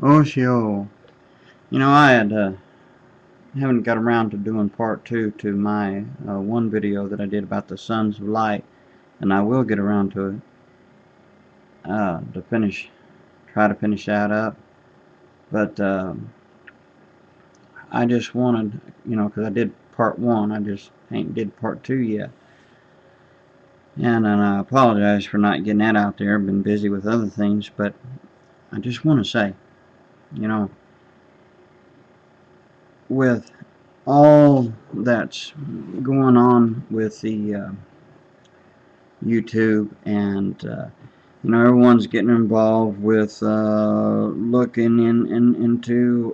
Oshio. I haven't got around to doing part two to my one video that I did about the sons of light, and I will get around to it try to finish that up. But I just wanted, because I did part one, I just ain't did part two yet. And I apologize for not getting that out there. I've been busy with other things, but I just want to say, you know, with all that's going on with the YouTube and everyone's getting involved with looking into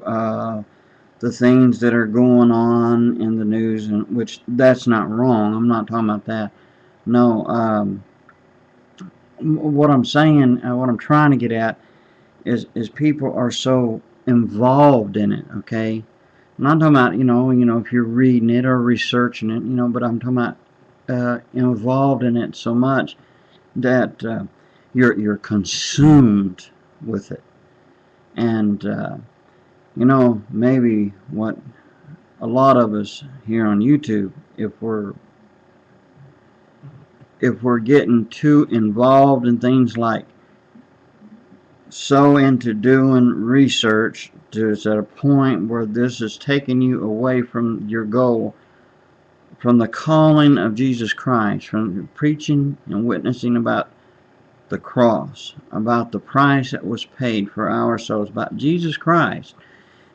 the things that are going on in the news, and which that's not wrong. I'm not talking about that. No, what I'm saying, what I'm trying to get at is people are so involved in it. Okay, I'm not talking about if you're reading it or researching it, but I'm talking about involved in it so much that you're consumed with it. And maybe what a lot of us here on YouTube, if we're getting too involved in things like so into doing research to at a point where this is taking you away from your goal, from the calling of Jesus Christ, from preaching and witnessing about the cross, about the price that was paid for our souls, about Jesus Christ.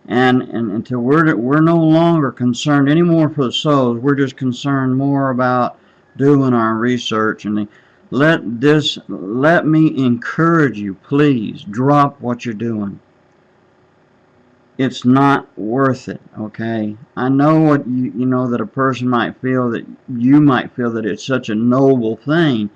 And until we're no longer concerned anymore for the souls, we're just concerned more about doing our research. And let me encourage you, please drop what you're doing. It's not worth it. Okay, I know what that a person might feel, that you might feel that it's such a noble thing.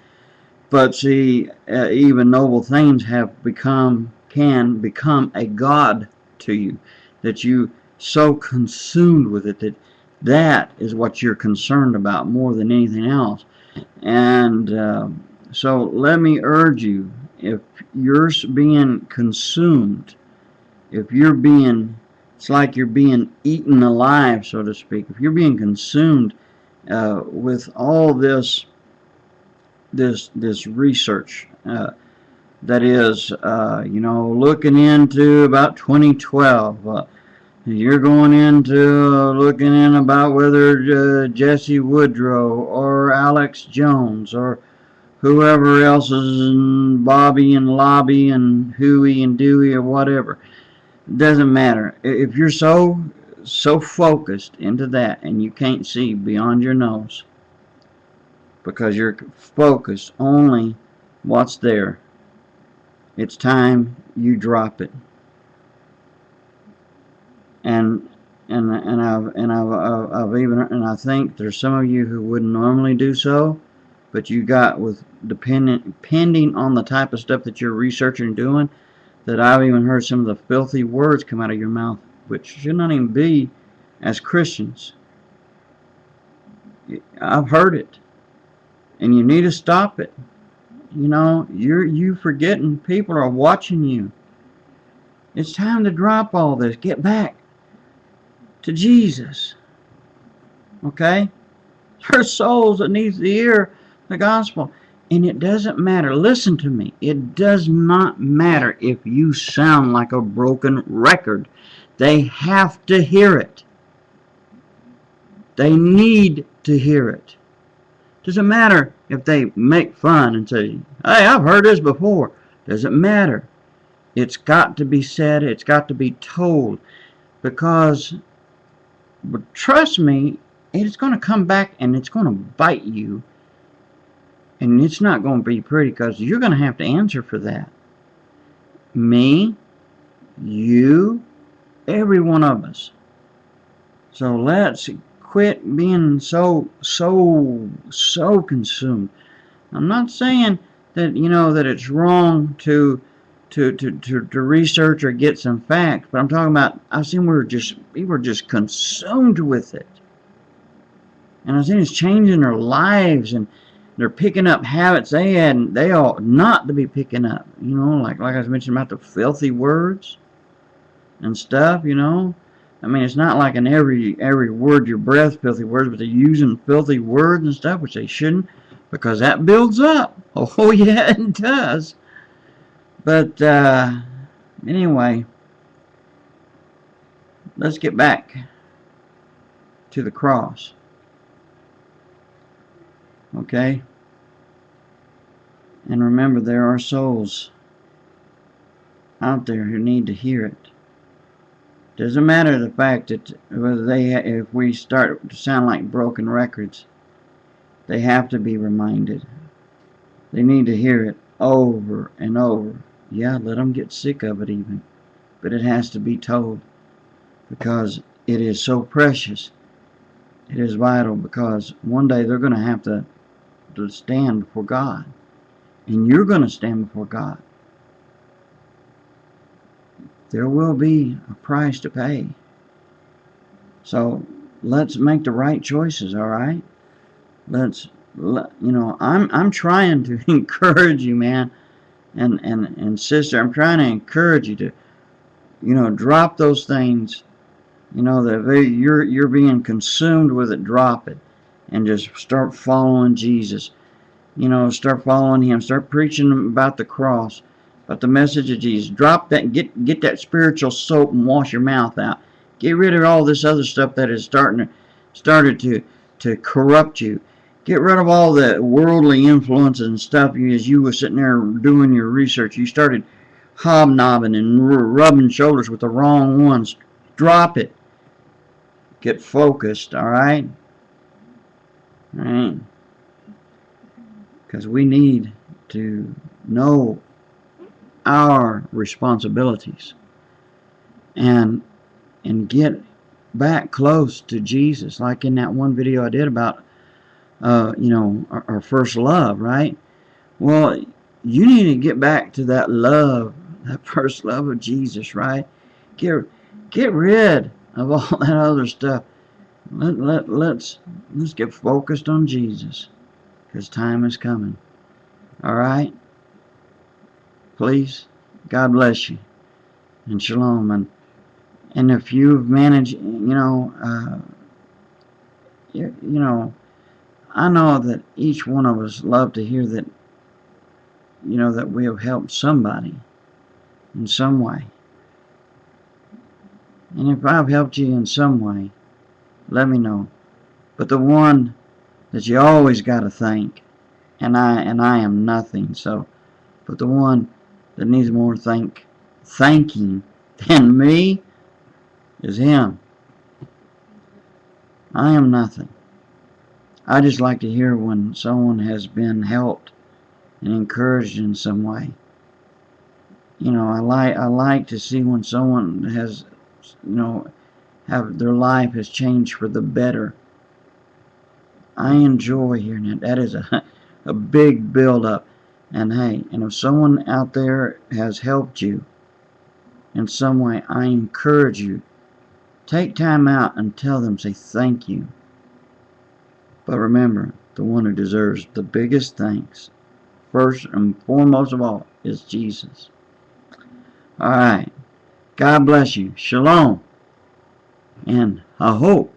But see, even noble things can become a god to you, that you so consumed with it that is what you're concerned about more than anything else. And so let me urge you, if you're being consumed, it's like you're being eaten alive, so to speak. If you're being consumed with all this research that is looking into about 2012, you're going into looking in about whether Jesse Woodrow or Alex Jones or whoever else is in Bobby and Lobby and Huey and Dewey or whatever. It doesn't matter. If you're so focused into that and you can't see beyond your nose because you're focused only what's there, it's time you drop it. And I think there's some of you who wouldn't normally do so, but you got with depending on the type of stuff that you're researching and doing, that I've even heard some of the filthy words come out of your mouth, which should not even be as Christians. I've heard it, and you need to stop it. You forgetting people are watching you. It's time to drop all this. Get back to Jesus. Okay? There's souls that needs to hear the gospel. And it doesn't matter. Listen to me. It does not matter if you sound like a broken record. They have to hear it. They need to hear it. Doesn't matter if they make fun and say, hey, I've heard this before. Doesn't matter. It's got to be said. It's got to be told. Because, but trust me, it's going to come back and it's going to bite you. And it's not going to be pretty, because you're going to have to answer for that. Me, you, every one of us. So let's quit being so consumed. I'm not saying that that it's wrong to research or get some facts, but I'm talking about I've seen we were just consumed with it, and I've seen it's changing their lives, and they're picking up habits they ought not to be picking up. Like I was mentioning about the filthy words. and stuff, you know. I mean, it's not like in every word your breath, filthy words, but they're using filthy words and stuff, which they shouldn't, because that builds up. Oh, yeah, it does. But anyway, let's get back to the cross. Okay? And remember, there are souls out there who need to hear it. Doesn't matter the fact that whether if we start to sound like broken records, they have to be reminded. They need to hear it over and over. Yeah, let them get sick of it even. But it has to be told, because it is so precious. It is vital, because one day they're going to have to stand before God. And you're going to stand before God. There will be a price to pay. So let's make the right choices, all right? I'm trying to encourage you, man, and sister. I'm trying to encourage you to, drop those things. That you're being consumed with it. Drop it, and just start following Jesus. Start following Him. Start preaching about the cross, about the message of Jesus. Drop that. Get that spiritual soap and wash your mouth out. Get rid of all this other stuff that is started to corrupt you. Get rid of all the worldly influences and stuff. As you were sitting there doing your research, you started hobnobbing and rubbing shoulders with the wrong ones. Drop it. Get focused, all right? All right. Because we need to know our responsibilities and get back close to Jesus, like in that one video I did about our first love, right? Well, you need to get back to that love, that first love of Jesus, right? Get rid of all that other stuff. Let's get focused on Jesus, because time is coming. All right? Please, God bless you, and shalom. And if you've managed, I know that each one of us love to hear that, that we have helped somebody in some way. And if I've helped you in some way, let me know. But the one that you always got to thank, and I am nothing, so, but the one that needs more thanking than me is Him. I am nothing. I just like to hear when someone has been helped and encouraged in some way. I like to see when someone has, have their life has changed for the better. I enjoy hearing that. That is a big build-up. And hey, and if someone out there has helped you in some way, I encourage you, take time out and tell them, say thank you. But remember, the one who deserves the biggest thanks, first and foremost of all, is Jesus. All right. God bless you. Shalom. And I hope